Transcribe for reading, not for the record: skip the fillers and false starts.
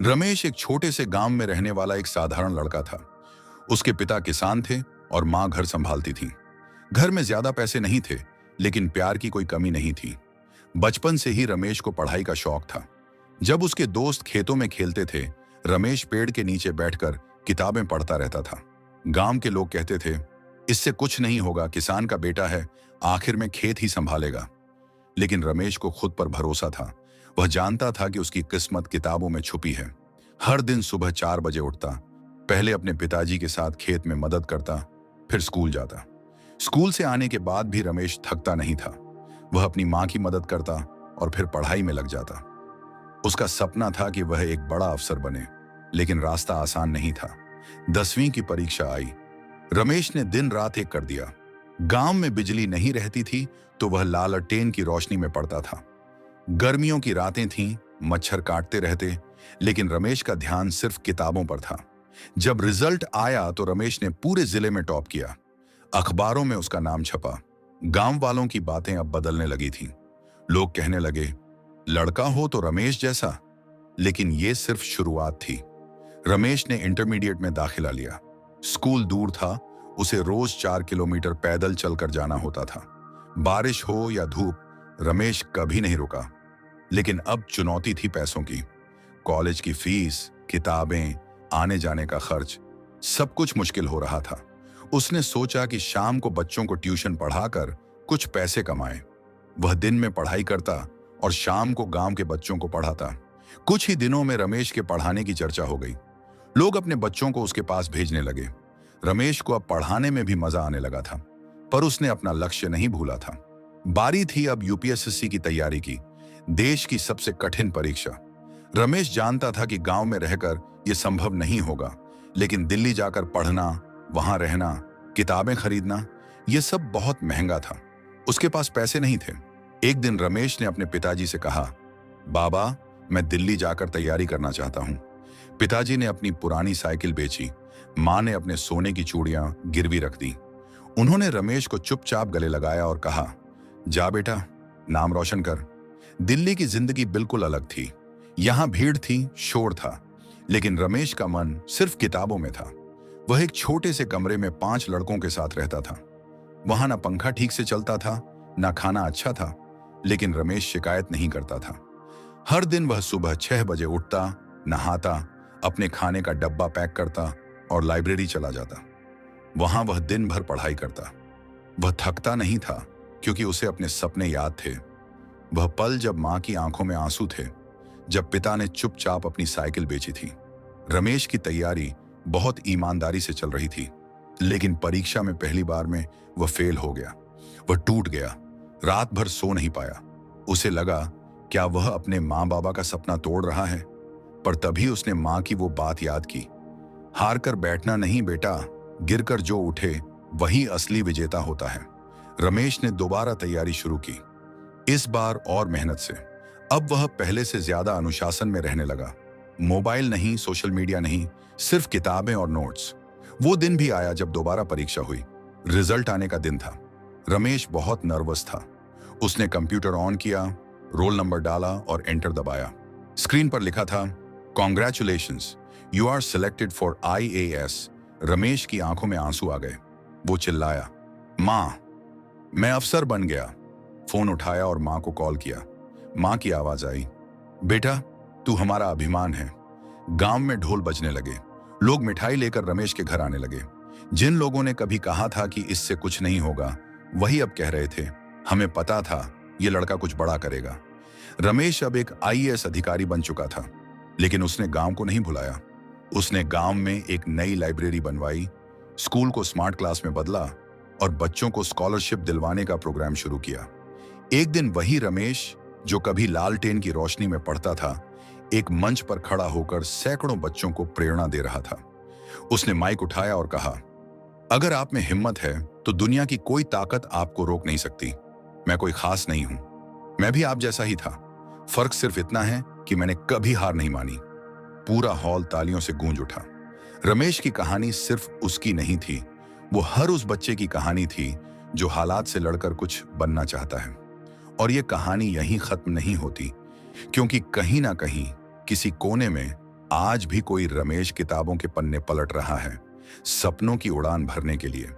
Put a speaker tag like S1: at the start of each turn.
S1: रमेश एक छोटे से गांव में रहने वाला एक साधारण लड़का था। उसके पिता किसान थे और माँ घर संभालती थी। घर में ज्यादा पैसे नहीं थे, लेकिन प्यार की कोई कमी नहीं थी। बचपन से ही रमेश को पढ़ाई का शौक था। जब उसके दोस्त खेतों में खेलते थे, रमेश पेड़ के नीचे बैठकर किताबें पढ़ता रहता था। गांव के लोग कहते थे, इससे कुछ नहीं होगा, किसान का बेटा है, आखिर में खेत ही संभालेगा। लेकिन रमेश को खुद पर भरोसा था। वह जानता था कि उसकी किस्मत किताबों में छुपी है। हर दिन सुबह 4 बजे उठता, पहले अपने पिताजी के साथ खेत में मदद करता, फिर स्कूल जाता। स्कूल से आने के बाद भी रमेश थकता नहीं था। वह अपनी माँ की मदद करता और फिर पढ़ाई में लग जाता। उसका सपना था कि वह एक बड़ा अफसर बने, लेकिन रास्ता आसान नहीं था। 10वीं की परीक्षा आई। रमेश ने दिन रात एक कर दिया। गांव में बिजली नहीं रहती थी, तो वह लालटेन की रोशनी में पढ़ता था। गर्मियों की रातें थीं, मच्छर काटते रहते, लेकिन रमेश का ध्यान सिर्फ किताबों पर था। जब रिजल्ट आया तो रमेश ने पूरे जिले में टॉप किया। अखबारों में उसका नाम छपा। गांव वालों की बातें अब बदलने लगी थीं। लोग कहने लगे, लड़का हो तो रमेश जैसा। लेकिन ये सिर्फ शुरुआत थी। रमेश ने इंटरमीडिएट में दाखिला लिया। स्कूल दूर था, उसे रोज 4 किलोमीटर पैदल चलकर जाना होता था। बारिश हो या धूप, रमेश कभी नहीं रुका। लेकिन अब चुनौती थी पैसों की। कॉलेज की फीस, किताबें, आने जाने का खर्च, सब कुछ मुश्किल हो रहा था। उसने सोचा कि शाम को बच्चों को ट्यूशन पढ़ाकर कुछ पैसे कमाए। वह दिन में पढ़ाई करता और शाम को गांव के बच्चों को पढ़ाता। कुछ ही दिनों में रमेश के पढ़ाने की चर्चा हो गई। लोग अपने बच्चों को उसके पास भेजने लगे। रमेश को अब पढ़ाने में भी मजा आने लगा था, पर उसने अपना लक्ष्य नहीं भूला था। बारी थी अब यूपीएससी की तैयारी की, देश की सबसे कठिन परीक्षा। रमेश जानता था कि गांव में रहकर यह संभव नहीं होगा, लेकिन दिल्ली जाकर पढ़ना, वहां रहना, किताबें खरीदना, यह सब बहुत महंगा था। उसके पास पैसे नहीं थे। एक दिन रमेश ने अपने पिताजी से कहा, बाबा, मैं दिल्ली जाकर तैयारी करना चाहता हूं। पिताजी ने अपनी पुरानी साइकिल बेची। मां ने अपने सोने की चूड़ियां गिरवी रख दी। उन्होंने रमेश को चुपचाप गले लगाया और कहा, जा बेटा, नाम रोशन कर। दिल्ली की जिंदगी बिल्कुल अलग थी। यहां भीड़ थी, शोर था, लेकिन रमेश का मन सिर्फ किताबों में था। वह एक छोटे से कमरे में 5 लड़कों के साथ रहता था। वहां ना पंखा ठीक से चलता था, ना खाना अच्छा था, लेकिन रमेश शिकायत नहीं करता था। हर दिन वह सुबह 6 बजे उठता, नहाता, अपने खाने का डब्बा पैक करता और लाइब्रेरी चला जाता। वहां वह दिन भर पढ़ाई करता। वह थकता नहीं था, क्योंकि उसे अपने सपने याद थे। वह पल जब मां की आंखों में आंसू थे, जब पिता ने चुपचाप अपनी साइकिल बेची थी। रमेश की तैयारी बहुत ईमानदारी से चल रही थी, लेकिन परीक्षा में पहली बार में वह फेल हो गया। वह टूट गया। रात भर सो नहीं पाया। उसे लगा, क्या वह अपने माँ बाबा का सपना तोड़ रहा है? पर तभी उसने माँ की वो बात याद की, हार कर बैठना नहीं बेटा, गिरकर जो उठे वही असली विजेता होता है। रमेश ने दोबारा तैयारी शुरू की, इस बार और मेहनत से। अब वह पहले से ज्यादा अनुशासन में रहने लगा। मोबाइल नहीं, सोशल मीडिया नहीं, सिर्फ किताबें और नोट्स। वो दिन भी आया जब दोबारा परीक्षा हुई। रिजल्ट आने का दिन था। रमेश बहुत नर्वस था। उसने कंप्यूटर ऑन किया, रोल नंबर डाला और एंटर दबाया। स्क्रीन पर लिखा था, congratulations, you are selected for IAS. Ramesh की आंखों में आंसू आ गए। वो चिल्लाया, माँ, मैं अफसर बन गया। फोन उठाया और माँ को कॉल किया। माँ की आवाज आई, बेटा, तू हमारा अभिमान है। गांव में ढोल बजने लगे। लोग मिठाई लेकर रमेश के घर आने लगे। जिन लोगों ने कभी कहा था कि इससे कुछ नहीं होगा, वही अब कह रहे थे, हमें पता था ये लड़का कुछ बड़ा करेगा। रमेश अब एक आईएएस अधिकारी बन चुका था, लेकिन उसने गांव को नहीं भुलाया। उसने गांव में एक नई लाइब्रेरी बनवाई, स्कूल को स्मार्ट क्लास में बदला और बच्चों को स्कॉलरशिप दिलवाने का प्रोग्राम शुरू किया। एक दिन वही रमेश, जो कभी लालटेन की रोशनी में पढ़ता था, एक मंच पर खड़ा होकर सैकड़ों बच्चों को प्रेरणा दे रहा था। उसने माइक उठाया और कहा, अगर आप में हिम्मत है तो दुनिया की कोई ताकत आपको रोक नहीं सकती। मैं कोई खास नहीं हूं, मैं भी आप जैसा ही था। फर्क सिर्फ इतना है कि मैंने कभी हार नहीं मानी। पूरा हॉल तालियों से गूंज उठा। रमेश की कहानी सिर्फ उसकी नहीं थी, वो हर उस बच्चे की कहानी थी जो हालात से लड़कर कुछ बनना चाहता है। और ये कहानी यहीं खत्म नहीं होती, क्योंकि कहीं ना कहीं, किसी कोने में आज भी कोई रमेश किताबों के पन्ने पलट रहा है, सपनों की उड़ान भरने के लिए।